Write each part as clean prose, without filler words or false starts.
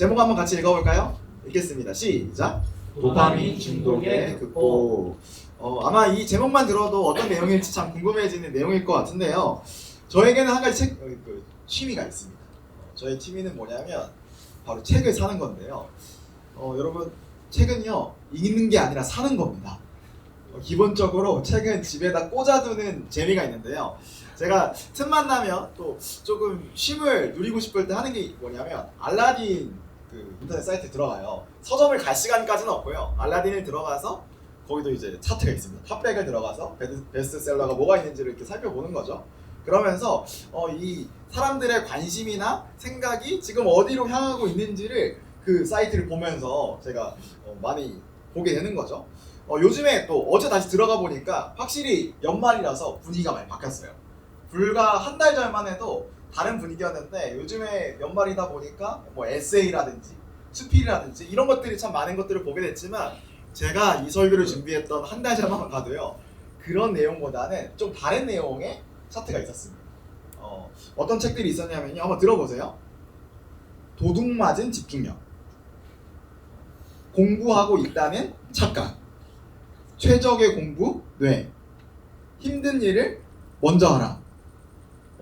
제목 한번 같이 읽어볼까요? 읽겠습니다. 시작. 도파민 중독의 극복. 아마 이 제목만 들어도 어떤 내용일지 참 궁금해지는 내용일 것 같은데요. 저에게는 한 가지 취미가 있습니다. 저의 취미는 뭐냐면 바로 책을 사는 건데요. 여러분, 책은요 읽는 게 아니라 사는 겁니다. 기본적으로 책은 집에다 꽂아두는 재미가 있는데요. 제가 틈만 나면 또 조금 쉼을 누리고 싶을 때 하는 게 뭐냐면 알라딘 그 인터넷 사이트에 들어가요. 서점을 갈 시간까지는 없고요. 알라딘을 들어가서 거기도 이제 차트가 있습니다. 탑백을 들어가서 베스트셀러가 뭐가 있는지를 이렇게 살펴보는 거죠. 그러면서 이 사람들의 관심이나 생각이 지금 어디로 향하고 있는지를 그 사이트를 보면서 제가 많이 보게 되는 거죠. 요즘에 또 어제 다시 들어가 보니까 확실히 연말이라서 분위기가 많이 바뀌었어요. 불과 한 달 전만 해도 다른 분위기였는데 요즘에 연말이다 보니까 뭐 에세이라든지 수필이라든지 이런 것들이 참 많은 것들을 보게 됐지만 제가 이 설교를 준비했던 한 달 전만 가도요 그런 내용보다는 좀 다른 내용의 차트가 있었습니다. 어떤 책들이 있었냐면요, 한번 들어보세요. 도둑맞은 집중력, 공부하고 있다는 착각, 최적의 공부 뇌, 힘든 일을 먼저 하라.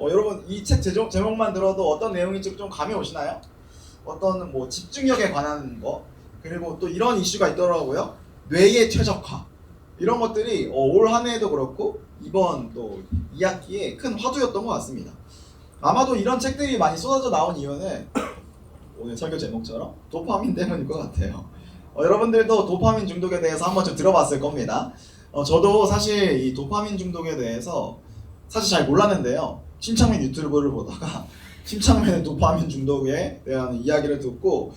여러분, 이 책 제목만 들어도 어떤 내용인지 좀 감이 오시나요? 어떤 뭐 집중력에 관한 거, 그리고 또 이런 이슈가 있더라고요. 뇌의 최적화, 이런 것들이 올 한 해에도 그렇고 이번 또 2학기에 큰 화두였던 것 같습니다. 아마도 이런 책들이 많이 쏟아져 나온 이유는 오늘 설교 제목처럼 도파민 때문일 것 같아요. 여러분들도 도파민 중독에 대해서 한번 좀 들어봤을 겁니다. 저도 사실 이 도파민 중독에 대해서 사실 잘 몰랐는데요. 심창맨 유튜브를 보다가 심창맨의 도파민 중독에 대한 이야기를 듣고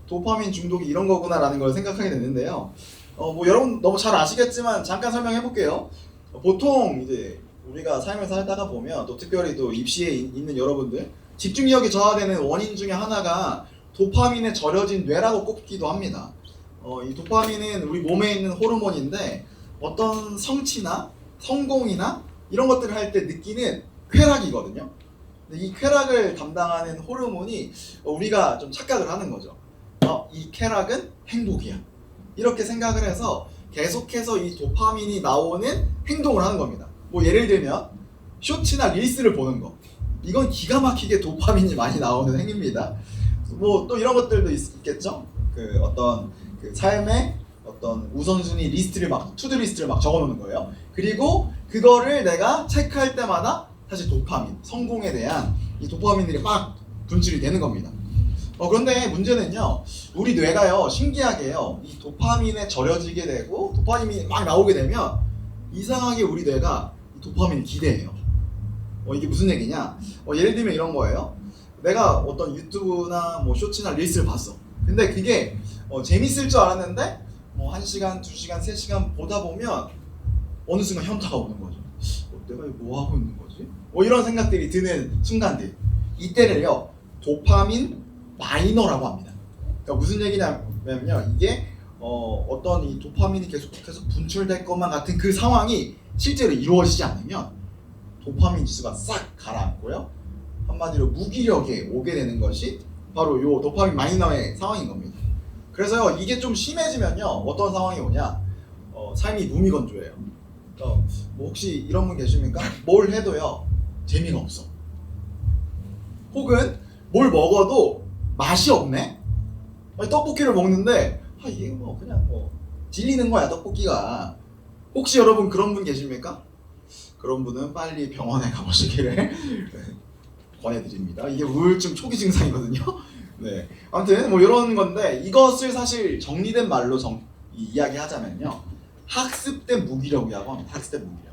도파민 중독이 이런 거구나 라는 걸 생각하게 됐는데요. 뭐 여러분 너무 잘 아시겠지만 잠깐 설명해 볼게요. 보통 이제 우리가 삶을 살다가 보면 또 특별히 또 입시에 있는 여러분들 집중력이 저하되는 원인 중에 하나가 도파민에 절여진 뇌라고 꼽기도 합니다. 이 도파민은 우리 몸에 있는 호르몬인데 어떤 성취나 성공이나 이런 것들을 할 때 느끼는 쾌락이거든요. 근데 이 쾌락을 담당하는 호르몬이 우리가 좀 착각을 하는 거죠. 이 쾌락은 행복이야. 이렇게 생각을 해서 계속해서 이 도파민이 나오는 행동을 하는 겁니다. 뭐 예를 들면 쇼츠나 릴스를 보는 거. 이건 기가 막히게 도파민이 많이 나오는 행위입니다. 뭐 또 이런 것들도 있겠죠. 그 어떤 그 삶의 어떤 우선순위 리스트를 투두 리스트를 적어놓는 거예요. 그리고 그거를 내가 체크할 때마다 사실 도파민, 성공에 대한 이 도파민들이 막 분출이 되는 겁니다. 그런데 문제는요, 우리 뇌가요 신기하게요 이 도파민에 절여지게 되고 도파민이 막 나오게 되면 이상하게 우리 뇌가 이 도파민을 기대해요. 이게 무슨 얘기냐? 예를 들면 이런 거예요. 내가 어떤 유튜브나 뭐 쇼츠나 릴스를 봤어. 근데 그게 재밌을 줄 알았는데 뭐 1시간, 2시간, 3시간 보다 보면 어느 순간 현타가 오는 거죠. 내가 뭐 하고 있는 거지? 이런 생각들이 드는 순간들. 이때를요 도파민 마이너라고 합니다. 그러니까 무슨 얘기냐면요, 이게 어떤 이 도파민이 계속해서 분출될 것만 같은 그 상황이 실제로 이루어지지 않으면 도파민 지수가 싹 가라앉고요, 한마디로 무기력에 오게 되는 것이 바로 요 도파민 마이너의 상황인 겁니다. 그래서요 이게 좀 심해지면요 어떤 상황이 오냐, 삶이 무미건조해요. 뭐 혹시 이런 분 계십니까? 뭘 해도요 재미가 없어. 혹은 뭘 먹어도 맛이 없네. 떡볶이를 먹는데 이게 뭐 그냥 뭐 질리는 거야 떡볶이가. 혹시 여러분 그런 분 계십니까? 그런 분은 빨리 병원에 가보시기를 권해드립니다. 이게 우울증 초기 증상이거든요. 네, 아무튼 뭐 이런 건데 이것을 사실 정리된 말로 이야기하자면요, 학습된 무기력이라고 합니다. 학습된 무기력.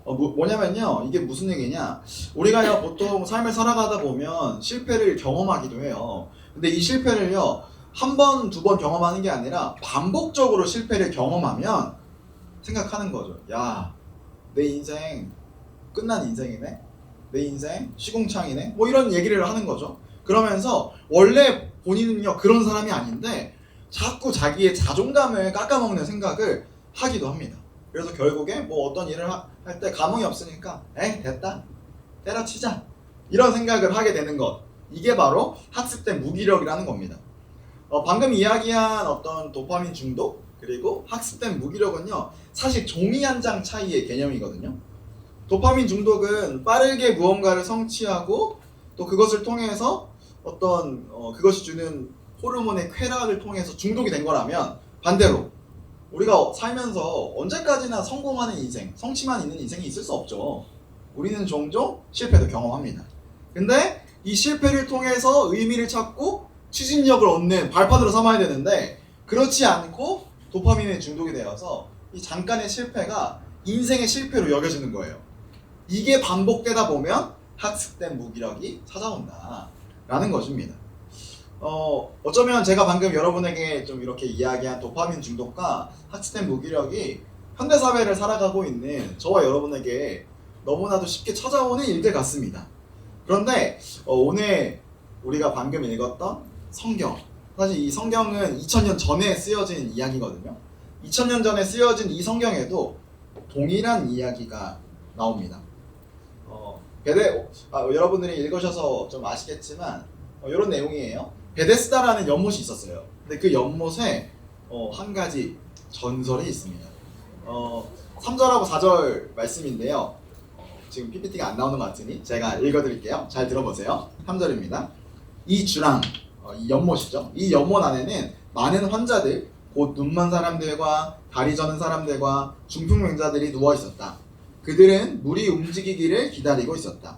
뭐냐면요, 이게 무슨 얘기냐, 우리가요 보통 삶을 살아가다 보면 실패를 경험하기도 해요. 근데 이 실패를요 한 번, 두 번 경험하는 게 아니라 반복적으로 실패를 경험하면 생각하는 거죠. 야, 내 인생 끝난 인생이네, 내 인생 시궁창이네, 뭐 이런 얘기를 하는 거죠. 그러면서 원래 본인은요 그런 사람이 아닌데 자꾸 자기의 자존감을 깎아먹는 생각을 하기도 합니다. 그래서 결국에 뭐 어떤 일을 할 때 감흥이 없으니까 됐다, 때려치자, 이런 생각을 하게 되는 것. 이게 바로 학습된 무기력이라는 겁니다. 방금 이야기한 어떤 도파민 중독 그리고 학습된 무기력은요 사실 종이 한 장 차이의 개념이거든요. 도파민 중독은 빠르게 무언가를 성취하고 또 그것을 통해서 어떤 그것이 주는 호르몬의 쾌락을 통해서 중독이 된 거라면, 반대로 우리가 살면서 언제까지나 성공하는 인생, 성취만 있는 인생이 있을 수 없죠. 우리는 종종 실패도 경험합니다. 근데 이 실패를 통해서 의미를 찾고 추진력을 얻는 발판으로 삼아야 되는데, 그렇지 않고 도파민에 중독이 되어서 이 잠깐의 실패가 인생의 실패로 여겨지는 거예요. 이게 반복되다 보면 학습된 무기력이 찾아온다 라는 것입니다. 어쩌면 제가 방금 여러분에게 좀 이렇게 이야기한 도파민 중독과 학습된 무기력이 현대사회를 살아가고 있는 저와 여러분에게 너무나도 쉽게 찾아오는 일들 같습니다. 그런데 오늘 우리가 방금 읽었던 성경, 사실 이 성경은 2000년 전에 쓰여진 이야기거든요. 2000년 전에 쓰여진 이 성경에도 동일한 이야기가 나옵니다. 여러분들이 읽으셔서 좀 아시겠지만 이런 내용이에요. 베데스다라는 연못이 있었어요. 근데 그 연못에 한 가지 전설이 있습니다. 3절하고 4절 말씀인데요. 지금 PPT가 안 나오는 것 같으니 제가 읽어드릴게요. 잘 들어보세요. 3절입니다. 이 주랑, 이 연못이죠. 이 연못 안에는 많은 환자들, 곧 눈먼 사람들과 다리 저는 사람들과 중풍병자들이 누워 있었다. 그들은 물이 움직이기를 기다리고 있었다.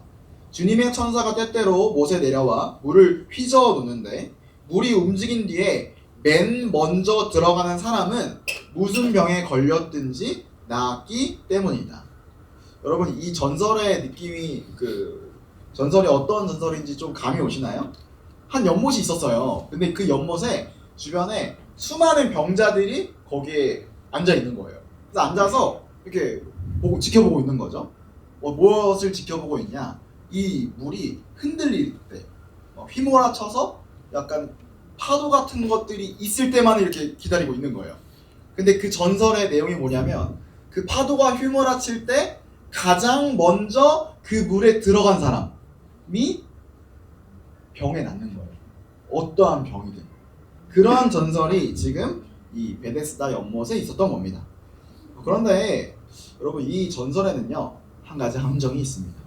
주님의 천사가 때때로 못에 내려와 물을 휘저어 놓는데, 물이 움직인 뒤에 맨 먼저 들어가는 사람은 무슨 병에 걸렸든지 나았기 때문이다. 여러분, 이 전설의 느낌이, 전설이 어떤 전설인지 좀 감이 오시나요? 한 연못이 있었어요. 근데 그 연못에 주변에 수많은 병자들이 거기에 앉아 있는 거예요. 그래서 앉아서 이렇게 지켜보고 있는 거죠. 무엇을 지켜보고 있냐? 이 물이 흔들릴 때, 휘몰아쳐서 약간 파도 같은 것들이 있을 때만 이렇게 기다리고 있는 거예요. 근데 그 전설의 내용이 뭐냐면, 그 파도가 휘몰아칠 때 가장 먼저 그 물에 들어간 사람이 병에 낫는 거예요. 어떠한 병이든. 그러한 전설이 지금 이 베데스다 연못에 있었던 겁니다. 그런데 여러분, 이 전설에는요 한 가지 함정이 있습니다.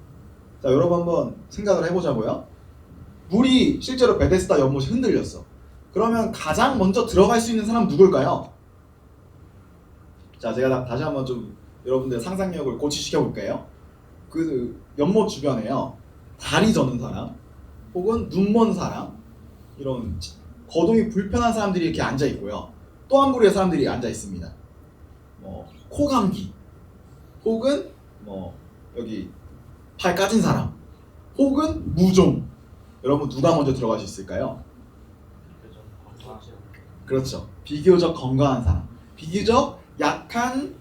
자, 여러분 한번 생각을 해보자고요. 물이 실제로 베데스다 연못이 흔들렸어. 그러면 가장 먼저 들어갈 수 있는 사람 누굴까요? 자, 제가 다시 한번 좀 여러분들 상상력을 고취시켜 볼게요. 그 연못 주변에요, 다리 저는 사람 혹은 눈먼 사람, 이런 거동이 불편한 사람들이 이렇게 앉아 있고요. 또 한 부류의 사람들이 앉아 있습니다. 코감기, 혹은 여기 팔 까진 사람, 혹은 무좀. 여러분, 누가 먼저 들어갈 수 있을까요? 그렇죠. 비교적 건강한 사람, 비교적 약한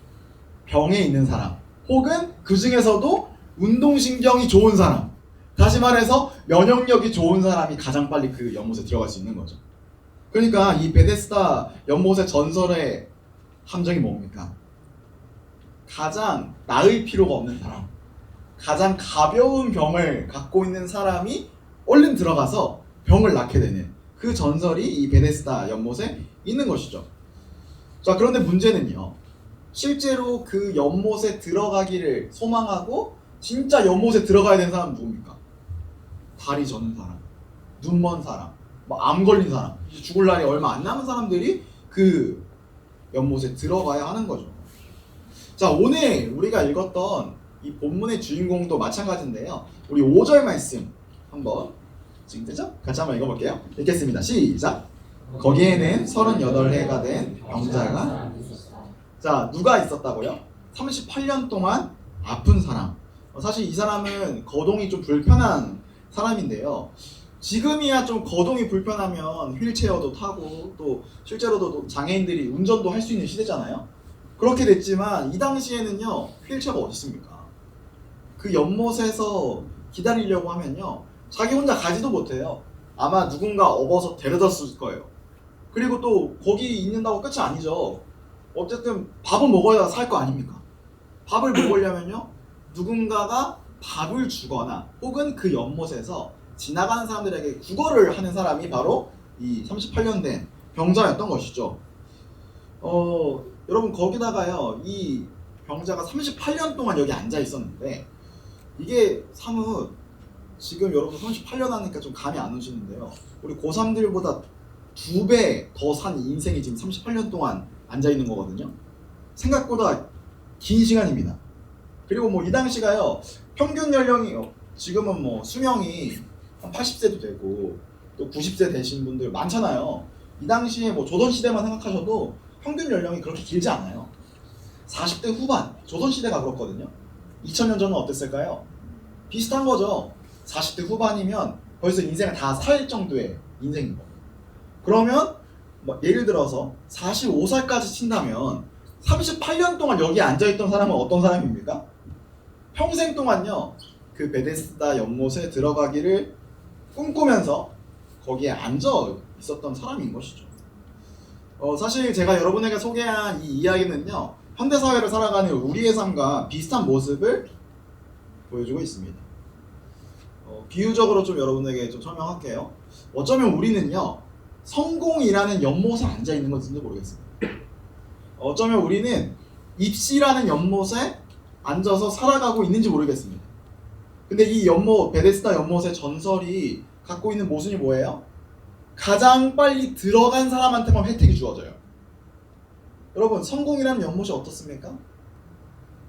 병에 있는 사람, 혹은 그 중에서도 운동신경이 좋은 사람, 다시 말해서 면역력이 좋은 사람이 가장 빨리 그 연못에 들어갈 수 있는 거죠. 그러니까 이 베데스다 연못의 전설의 함정이 뭡니까? 가장 나을 필요가 없는 사람, 가장 가벼운 병을 갖고 있는 사람이 얼른 들어가서 병을 낫게 되는 그 전설이 이 베데스다 연못에 있는 것이죠. 자, 그런데 문제는요, 실제로 그 연못에 들어가기를 소망하고 진짜 연못에 들어가야 되는 사람은 누굽니까? 다리 저는 사람, 눈먼 사람, 암 걸린 사람, 죽을 날이 얼마 안 남은 사람들이 그 연못에 들어가야 하는 거죠. 자, 오늘 우리가 읽었던 이 본문의 주인공도 마찬가지인데요. 우리 5절 말씀 한번, 지금 되죠? 같이 한번 읽어볼게요. 읽겠습니다. 시작! 거기에는 38해가 된 병자가, 자, 누가 있었다고요? 38년 동안 아픈 사람. 사실 이 사람은 거동이 좀 불편한 사람인데요. 지금이야 좀 거동이 불편하면 휠체어도 타고 또 실제로도 또 장애인들이 운전도 할 수 있는 시대잖아요. 그렇게 됐지만 이 당시에는요, 휠체어가 어디 있습니까? 그 연못에서 기다리려고 하면요, 자기 혼자 가지도 못해요. 아마 누군가 업어서 데려다 쓸 거예요. 그리고 또 거기 있는다고 끝이 아니죠. 어쨌든 밥은 먹어야 살 거 아닙니까? 밥을 먹으려면요, 누군가가 밥을 주거나 혹은 그 연못에서 지나가는 사람들에게 구걸을 하는 사람이 바로 이 38년 된 병자였던 것이죠. 여러분 거기다가요, 이 병자가 38년 동안 여기 앉아 있었는데 이게 사뭇 지금 여러분 38년 하니까 좀 감이 안 오시는데요. 우리 고3들보다 2배 더 산 인생이 지금 38년 동안 앉아 있는 거거든요. 생각보다 긴 시간입니다. 그리고 뭐 이 당시가요, 평균 연령이 지금은 뭐 수명이 한 80세도 되고 또 90세 되신 분들 많잖아요. 이 당시에 뭐 조선시대만 생각하셔도 평균 연령이 그렇게 길지 않아요. 40대 후반, 조선시대가 그렇거든요. 2000년 전은 어땠을까요? 비슷한 거죠. 40대 후반이면 벌써 인생을 다 살 정도의 인생인 거예요. 그러면 뭐 예를 들어서 45살까지 친다면 38년 동안 여기에 앉아있던 사람은 어떤 사람입니까? 평생 동안요, 그 베데스다 연못에 들어가기를 꿈꾸면서 거기에 앉아 있었던 사람인 것이죠. 사실 제가 여러분에게 소개한 이 이야기는요, 현대사회를 살아가는 우리의 삶과 비슷한 모습을 보여주고 있습니다. 비유적으로 좀 여러분에게 좀 설명할게요. 어쩌면 우리는요, 성공이라는 연못에 앉아 있는 것인지 모르겠습니다. 어쩌면 우리는 입시라는 연못에 앉아서 살아가고 있는지 모르겠습니다. 근데 이 연못, 베데스다 연못의 전설이 갖고 있는 모순이 뭐예요? 가장 빨리 들어간 사람한테만 혜택이 주어져요. 여러분, 성공이라는 연못이 어떻습니까?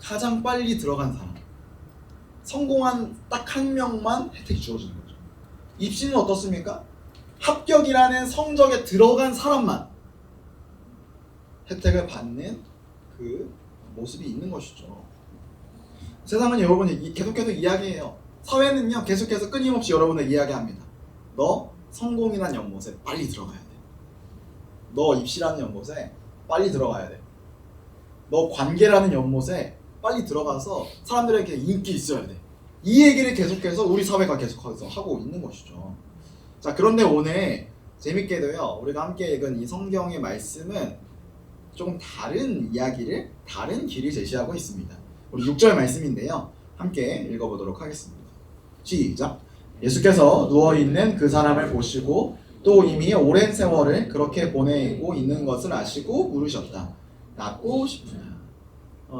가장 빨리 들어간 사람, 성공한 딱 한 명만 혜택이 주어지는 거죠. 입시는 어떻습니까? 합격이라는 성적에 들어간 사람만 혜택을 받는 그 모습이 있는 것이죠. 세상은 여러분이 계속해서 이야기해요. 사회는요, 계속해서 끊임없이 여러분을 이야기합니다. 너 성공이라는 연못에 빨리 들어가야 돼. 너 입시라는 연못에 빨리 들어가야 돼. 너 관계라는 연못에 빨리 들어가서 사람들에게 인기 있어야 돼. 이 얘기를 계속해서 우리 사회가 계속해서 하고 있는 것이죠. 자, 그런데 오늘 재밌게도요, 우리가 함께 읽은 이 성경의 말씀은 조금 다른 이야기를, 다른 길을 제시하고 있습니다. 우리 6절 말씀인데요, 함께 읽어보도록 하겠습니다. 시작! 예수께서 누워있는 그 사람을 보시고 또 이미 오랜 세월을 그렇게 보내고 있는 것을 아시고 물으셨다. 낫고 싶으냐?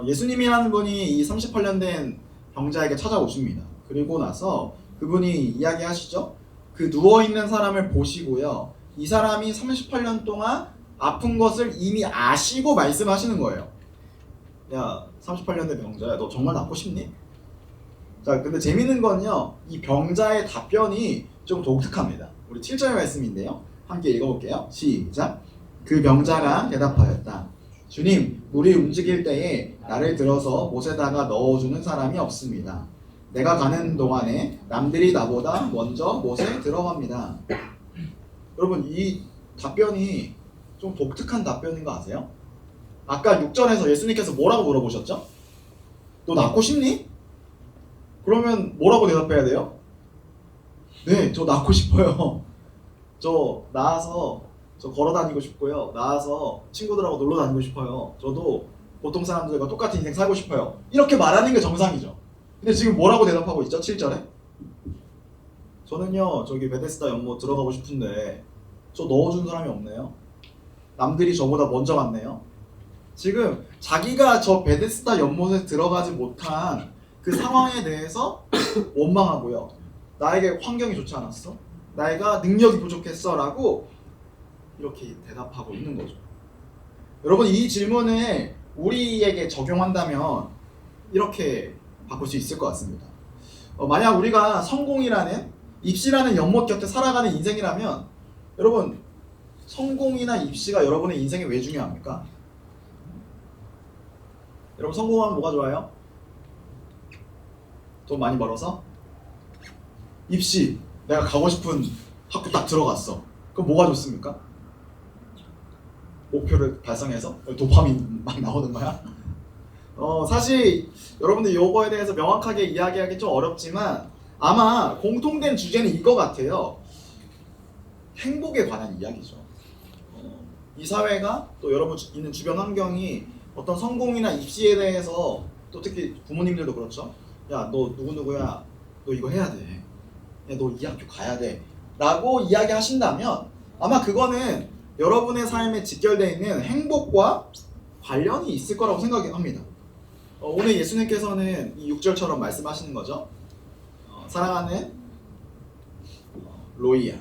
예수님이라는 분이 이 38년 된 병자에게 찾아오십니다. 그리고 나서 그분이 이야기하시죠. 그 누워있는 사람을 보시고요, 이 사람이 38년 동안 아픈 것을 이미 아시고 말씀하시는 거예요. 야, 38년 된 병자야, 너 정말 낫고 싶니? 자, 근데 재밌는 건요, 이 병자의 답변이 좀 독특합니다. 우리 7절 말씀인데요, 함께 읽어볼게요. 시작! 그 병자가 대답하였다. 주님, 물이 움직일 때에 나를 들어서 못에다가 넣어주는 사람이 없습니다. 내가 가는 동안에 남들이 나보다 먼저 못에 들어갑니다. 여러분, 이 답변이 좀 독특한 답변인 거 아세요? 아까 6절에서 예수님께서 뭐라고 물어보셨죠? 너 낫고 싶니? 그러면 뭐라고 대답해야 돼요? 네, 저 낫고 싶어요. 저 나와서 저 걸어 다니고 싶고요. 나와서 친구들하고 놀러 다니고 싶어요. 저도 보통 사람들과 똑같은 인생 살고 싶어요. 이렇게 말하는 게 정상이죠. 근데 지금 뭐라고 대답하고 있죠? 7절에? 저는요, 저기 베데스다 연못 들어가고 싶은데 저 넣어준 사람이 없네요. 남들이 저보다 먼저 갔네요. 지금 자기가 저 베데스다 연못에 들어가지 못한 그 상황에 대해서 원망하고요. 나에게 환경이 좋지 않았어? 나이가 능력이 부족했어? 라고 이렇게 대답하고 있는 거죠. 여러분, 이 질문을 우리에게 적용한다면 이렇게 바꿀 수 있을 것 같습니다. 만약 우리가 성공이라는, 입시라는 연못 곁에 살아가는 인생이라면, 여러분, 성공이나 입시가 여러분의 인생에 왜 중요합니까? 여러분, 성공하면 뭐가 좋아요? 돈 많이 벌어서? 입시, 내가 가고 싶은 학교 딱 들어갔어. 그럼 뭐가 좋습니까? 목표를 달성해서 도파민 막 나오는 거야? 사실 여러분들 이거에 대해서 명확하게 이야기하기 좀 어렵지만 아마 공통된 주제는 이거 같아요. 행복에 관한 이야기죠. 이 사회가 또 여러분 있는 주변 환경이 어떤 성공이나 입시에 대해서, 또 특히 부모님들도 그렇죠. 야, 너 누구누구야, 너 이거 해야 돼. 너 이 학교 가야 돼 라고 이야기하신다면 아마 그거는 여러분의 삶에 직결되어 있는 행복과 관련이 있을 거라고 생각합니다. 오늘 예수님께서는 이 6절처럼 말씀하시는 거죠. 사랑하는 로이야,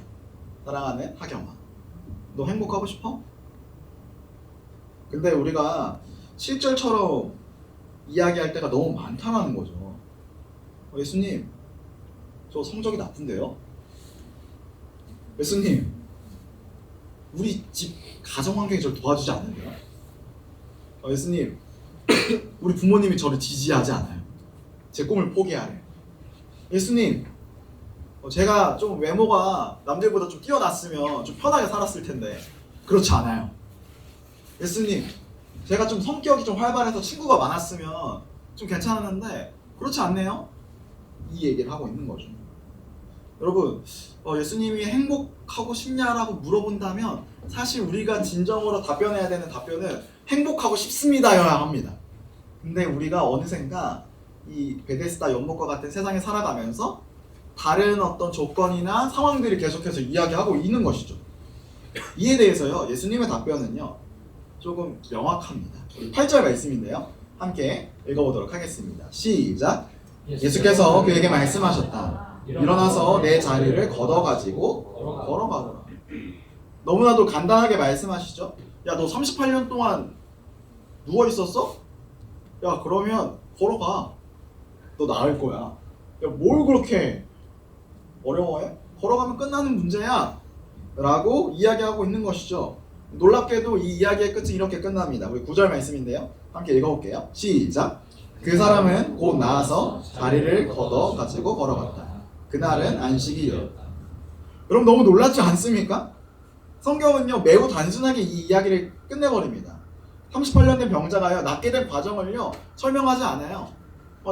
사랑하는 하경아, 너 행복하고 싶어? 근데 우리가 7절처럼 이야기할 때가 너무 많다는 거죠. 예수님, 저 성적이 나쁜데요? 예수님, 우리 집 가정 환경이 저를 도와주지 않는데요? 예수님, 우리 부모님이 저를 지지하지 않아요. 제 꿈을 포기하래. 예수님, 제가 좀 외모가 남들보다 좀 뛰어났으면 좀 편하게 살았을 텐데 그렇지 않아요. 예수님, 제가 좀 성격이 좀 활발해서 친구가 많았으면 좀 괜찮았는데 그렇지 않네요. 이 얘기를 하고 있는 거죠. 여러분, 예수님이 행복하고 싶냐라고 물어본다면 사실 우리가 진정으로 답변해야 되는 답변은 행복하고 싶습니다여야 합니다. 근데 우리가 어느샌가 이 베데스다 연못과 같은 세상에 살아가면서 다른 어떤 조건이나 상황들을 계속해서 이야기하고 있는 것이죠. 이에 대해서요, 예수님의 답변은요 조금 명확합니다. 우리 8절 말씀인데요, 함께 읽어보도록 하겠습니다. 시작. 예수께서 그에게 말씀하셨다. 일어나서 내 자리를 걷어가지고 걸어가거라. 너무나도 간단하게 말씀하시죠. 야, 너 38년 동안 누워있었어? 야, 그러면 걸어가. 너 나을 거야. 야, 뭘 그렇게 어려워해? 걸어가면 끝나는 문제야 라고 이야기하고 있는 것이죠. 놀랍게도 이 이야기의 끝은 이렇게 끝납니다. 우리 9절 말씀인데요, 함께 읽어볼게요. 시작. 그 사람은 곧 나아서 자리를 걷어 가지고 걸어갔다. 그날은 안식일이었다. 여러분, 너무 놀랍지 않습니까? 성경은요 매우 단순하게 이 이야기를 끝내버립니다. 38년 된 병자가요 낫게 된 과정을요 설명하지 않아요.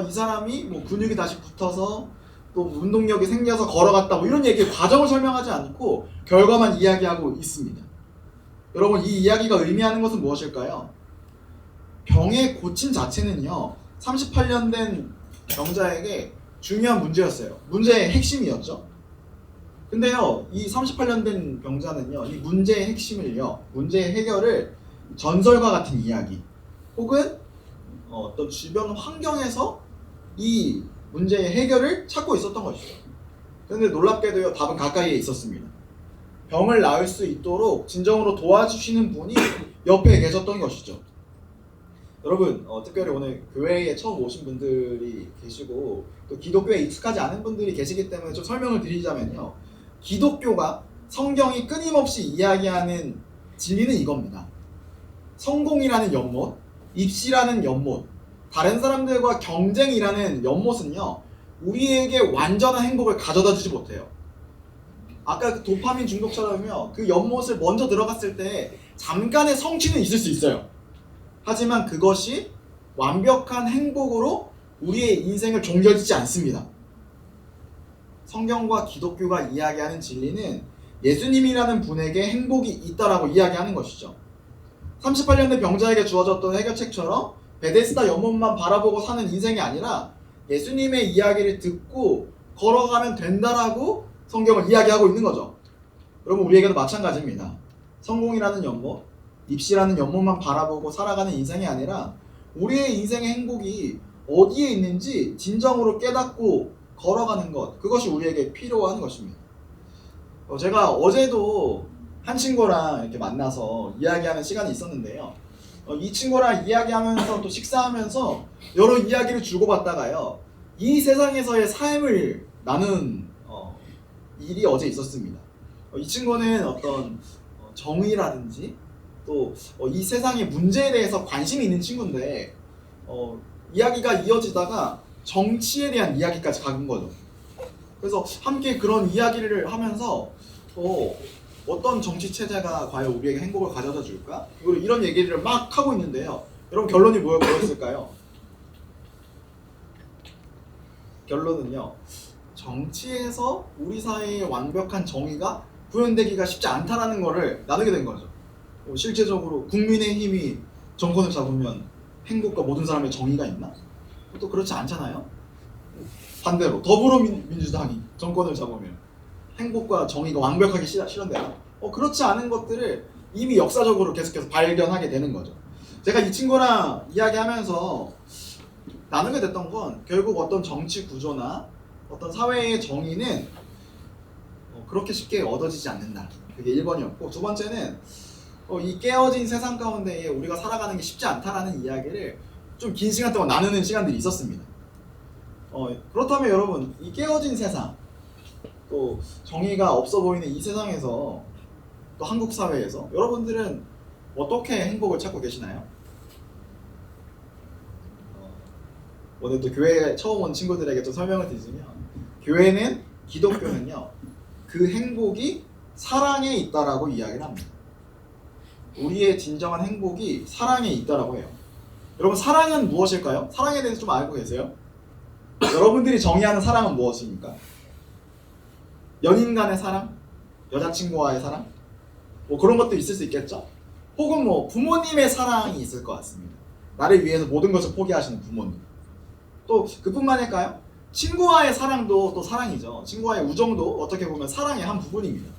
이 사람이 뭐 근육이 다시 붙어서 또 운동력이 생겨서 걸어갔다 뭐 이런 얘기, 과정을 설명하지 않고 결과만 이야기하고 있습니다. 여러분, 이 이야기가 의미하는 것은 무엇일까요? 병의 고침 자체는요 38년 된 병자에게 중요한 문제였어요. 문제의 핵심이었죠. 근데요, 이 38년 된 병자는요, 이 문제의 핵심을요, 문제의 해결을 전설과 같은 이야기 혹은 어떤 주변 환경에서 이 문제의 해결을 찾고 있었던 것이죠. 그런데 놀랍게도요, 답은 가까이에 있었습니다. 병을 나을 수 있도록 진정으로 도와주시는 분이 옆에 계셨던 것이죠. 여러분, 특별히 오늘 교회에 처음 오신 분들이 계시고 또 기독교에 익숙하지 않은 분들이 계시기 때문에 좀 설명을 드리자면요, 기독교가 성경이 끊임없이 이야기하는 진리는 이겁니다. 성공이라는 연못, 입시라는 연못, 다른 사람들과 경쟁이라는 연못은요 우리에게 완전한 행복을 가져다 주지 못해요. 아까 그 도파민 중독처럼요, 그 연못을 먼저 들어갔을 때 잠깐의 성취는 있을 수 있어요. 하지만 그것이 완벽한 행복으로 우리의 인생을 종결짓지 않습니다. 성경과 기독교가 이야기하는 진리는 예수님이라는 분에게 행복이 있다라고 이야기하는 것이죠. 38년 된 병자에게 주어졌던 해결책처럼 베데스다 연못만 바라보고 사는 인생이 아니라 예수님의 이야기를 듣고 걸어가면 된다라고 성경을 이야기하고 있는 거죠. 여러분, 우리에게도 마찬가지입니다. 성공이라는 연못, 입시라는 연못만 바라보고 살아가는 인생이 아니라 우리의 인생의 행복이 어디에 있는지 진정으로 깨닫고 걸어가는 것, 그것이 우리에게 필요한 것입니다. 제가 어제도 한 친구랑 이렇게 만나서 이야기하는 시간이 있었는데요, 이 친구랑 이야기하면서 또 식사하면서 여러 이야기를 주고받다가요, 이 세상에서의 삶을 나눈 일이 어제 있었습니다. 이 친구는 어떤 정의라든지 또 이 세상의 문제에 대해서 관심이 있는 친구인데 이야기가 이어지다가 정치에 대한 이야기까지 가는 거죠. 그래서 함께 그런 이야기를 하면서 어떤 정치 체제가 과연 우리에게 행복을 가져다 줄까? 이런 얘기를 막 하고 있는데요, 여러분, 결론이 뭐였을까요? 결론은요, 정치에서 우리 사회의 완벽한 정의가 구현되기가 쉽지 않다라는 거를 나누게 된 거죠. 실제적으로 국민의힘이 정권을 잡으면 행복과 모든 사람의 정의가 있나? 또 그렇지 않잖아요. 반대로 더불어민주당이 정권을 잡으면 행복과 정의가 완벽하게 실현되나? 그렇지 않은 것들을 이미 역사적으로 계속해서 발견하게 되는 거죠. 제가 이 친구랑 이야기하면서 나누게 됐던 건 결국 어떤 정치 구조나 어떤 사회의 정의는 그렇게 쉽게 얻어지지 않는다. 그게 1번이었고, 두 번째는 이 깨어진 세상 가운데에 우리가 살아가는 게 쉽지 않다라는 이야기를 좀 긴 시간 동안 나누는 시간들이 있었습니다. 그렇다면 여러분, 이 깨어진 세상, 또 정의가 없어 보이는 이 세상에서, 또 한국 사회에서 여러분들은 어떻게 행복을 찾고 계시나요? 오늘 또 교회에 처음 온 친구들에게 좀 설명을 드리면, 교회는, 기독교는요, 그 행복이 사랑에 있다라고 이야기를 합니다. 우리의 진정한 행복이 사랑에 있다라고 해요. 여러분, 사랑은 무엇일까요? 사랑에 대해서 좀 알고 계세요? 여러분들이 정의하는 사랑은 무엇입니까? 연인 간의 사랑? 여자친구와의 사랑? 뭐 그런 것도 있을 수 있겠죠? 혹은 뭐 부모님의 사랑이 있을 것 같습니다. 나를 위해서 모든 것을 포기하시는 부모님. 또 그뿐만일까요? 친구와의 사랑도 또 사랑이죠. 친구와의 우정도 어떻게 보면 사랑의 한 부분입니다.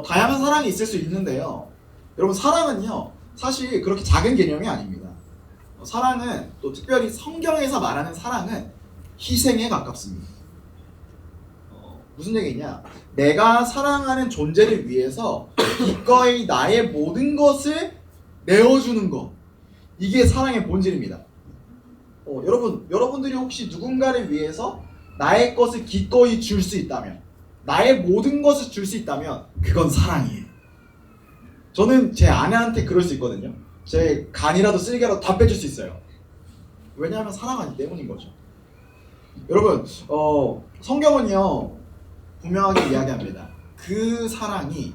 다양한 사랑이 있을 수 있는데요. 여러분, 사랑은요, 사실 그렇게 작은 개념이 아닙니다. 사랑은, 또 특별히 성경에서 말하는 사랑은 희생에 가깝습니다. 무슨 얘기냐? 내가 사랑하는 존재를 위해서 기꺼이 나의 모든 것을 내어주는 것, 이게 사랑의 본질입니다. 여러분들이 혹시 누군가를 위해서 나의 것을 기꺼이 줄 수 있다면, 나의 모든 것을 줄 수 있다면 그건 사랑이에요. 저는 제 아내한테 그럴 수 있거든요. 제 간이라도 쓸개라도 다 빼줄 수 있어요. 왜냐하면 사랑하기 때문인 거죠. 여러분, 성경은요, 분명하게 이야기합니다. 그 사랑이,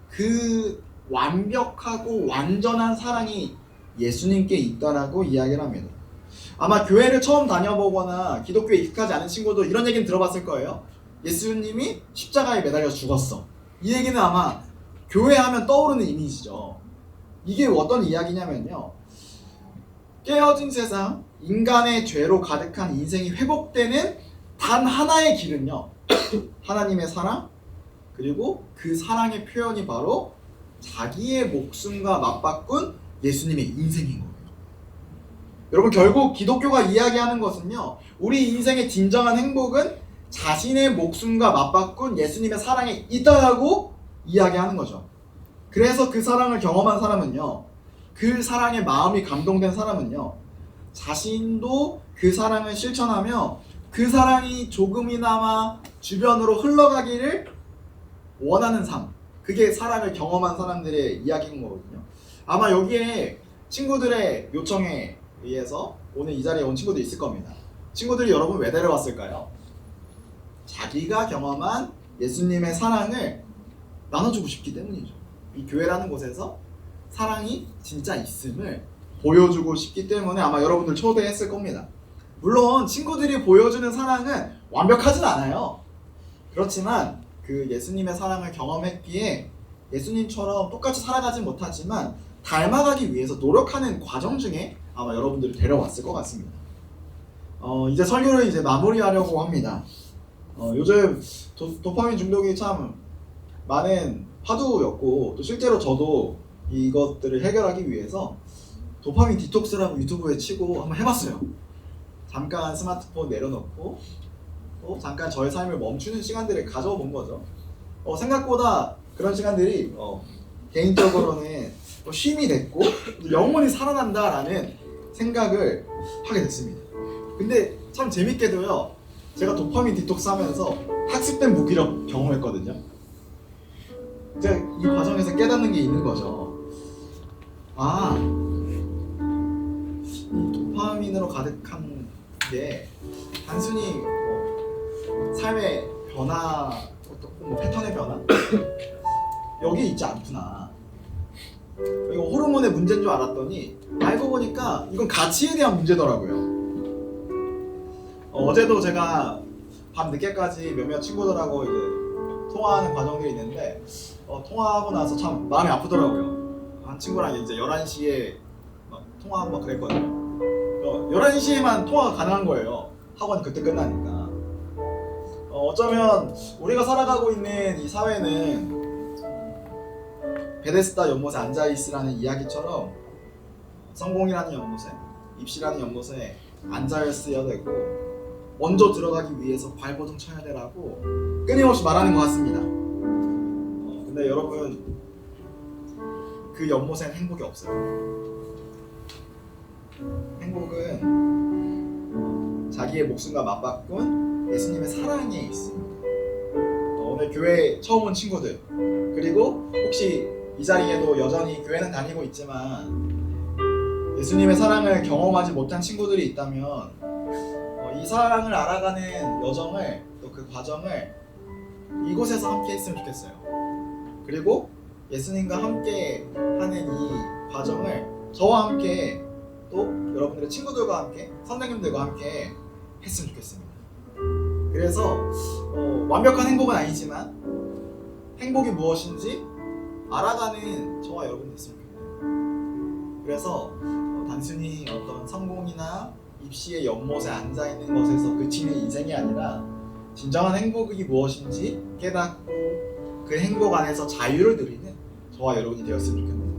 그 완벽하고 완전한 사랑이 예수님께 있다라고 이야기를 합니다. 아마 교회를 처음 다녀보거나 기독교에 익숙하지 않은 친구도 이런 얘기는 들어봤을 거예요. 예수님이 십자가에 매달려 죽었어. 이 얘기는 아마 교회 하면 떠오르는 이미지죠. 이게 어떤 이야기냐면요, 깨어진 세상, 인간의 죄로 가득한 인생이 회복되는 단 하나의 길은요, 하나님의 사랑, 그리고 그 사랑의 표현이 바로 자기의 목숨과 맞바꾼 예수님의 인생인 거예요. 여러분, 결국 기독교가 이야기하는 것은요, 우리 인생의 진정한 행복은 자신의 목숨과 맞바꾼 예수님의 사랑에 있다라고 이야기하는 거죠. 그래서 그 사랑을 경험한 사람은요, 그 사랑에 마음이 감동된 사람은요, 자신도 그 사랑을 실천하며 그 사랑이 조금이나마 주변으로 흘러가기를 원하는 삶, 그게 사랑을 경험한 사람들의 이야기인 거거든요. 아마 여기에 친구들의 요청에 의해서 오늘 이 자리에 온 친구도 있을 겁니다. 친구들이 여러분 왜 데려왔을까요? 자기가 경험한 예수님의 사랑을 나눠주고 싶기 때문이죠. 이 교회라는 곳에서 사랑이 진짜 있음을 보여주고 싶기 때문에 아마 여러분들 초대했을 겁니다. 물론 친구들이 보여주는 사랑은 완벽하진 않아요. 그렇지만 그 예수님의 사랑을 경험했기에 예수님처럼 똑같이 살아가진 못하지만 닮아가기 위해서 노력하는 과정 중에 아마 여러분들을 데려왔을 것 같습니다. 이제 설교를 이제 마무리하려고 합니다. 요즘 도파민 중독이 참 많은 화두였고, 또 실제로 저도 이것들을 해결하기 위해서 도파민 디톡스라고 유튜브에 치고 한번 해봤어요. 잠깐 스마트폰 내려놓고 잠깐 저의 삶을 멈추는 시간들을 가져본 거죠. 생각보다 그런 시간들이 개인적으로는 쉼이 됐고 영원히 살아난다라는 생각을 하게 됐습니다. 근데 참 재밌게도요, 제가 도파민 디톡스 하면서 학습된 무기력 경험했거든요. 제가 이 과정에서 깨닫는 게 있는 거죠. 이 도파민으로 가득한 게 단순히 삶의 변화, 패턴의 변화? 여기에 있지 않구나. 이거 호르몬의 문제인 줄 알았더니 알고 보니까 이건 가치에 대한 문제더라고요. 어제도 제가 밤 늦게까지 몇몇 친구들하고 이제 통화하는 과정들이 있는데 통화하고 나서 참 마음이 아프더라고요. 한 친구랑 이제 11시에 통화하고 막 그랬거든요. 11시에만 통화가 가능한 거예요. 학원 그때 끝나니까. 어쩌면 우리가 살아가고 있는 이 사회는 베데스다 연못에 앉아있으라는 이야기처럼 성공이라는 연못에, 입시라는 연못에 앉아있어야 되고 먼저 들어가기 위해서 발버둥 쳐야 되라고 끊임없이 말하는 것 같습니다. 근데 여러분, 그 연못엔 행복이 없어요. 행복은 자기의 목숨과 맞바꾼 예수님의 사랑에 있습니다. 오늘 교회 처음 온 친구들, 그리고 혹시 이 자리에도 여전히 교회는 다니고 있지만 예수님의 사랑을 경험하지 못한 친구들이 있다면 이 사랑을 알아가는 여정을, 또 그 과정을 이곳에서 함께 했으면 좋겠어요. 그리고 예수님과 함께 하는 이 과정을 저와 함께, 또 여러분들의 친구들과 함께, 선생님들과 함께 했으면 좋겠습니다. 그래서 완벽한 행복은 아니지만 행복이 무엇인지 알아가는 저와 여러분이 됐으면 좋겠네요. 그래서 단순히 어떤 성공이나 입시의 연못에 앉아있는 것에서 그치는 인생이 아니라 진정한 행복이 무엇인지 깨닫고 그 행복 안에서 자유를 누리는 저와 여러분이 되었으면 좋겠네요.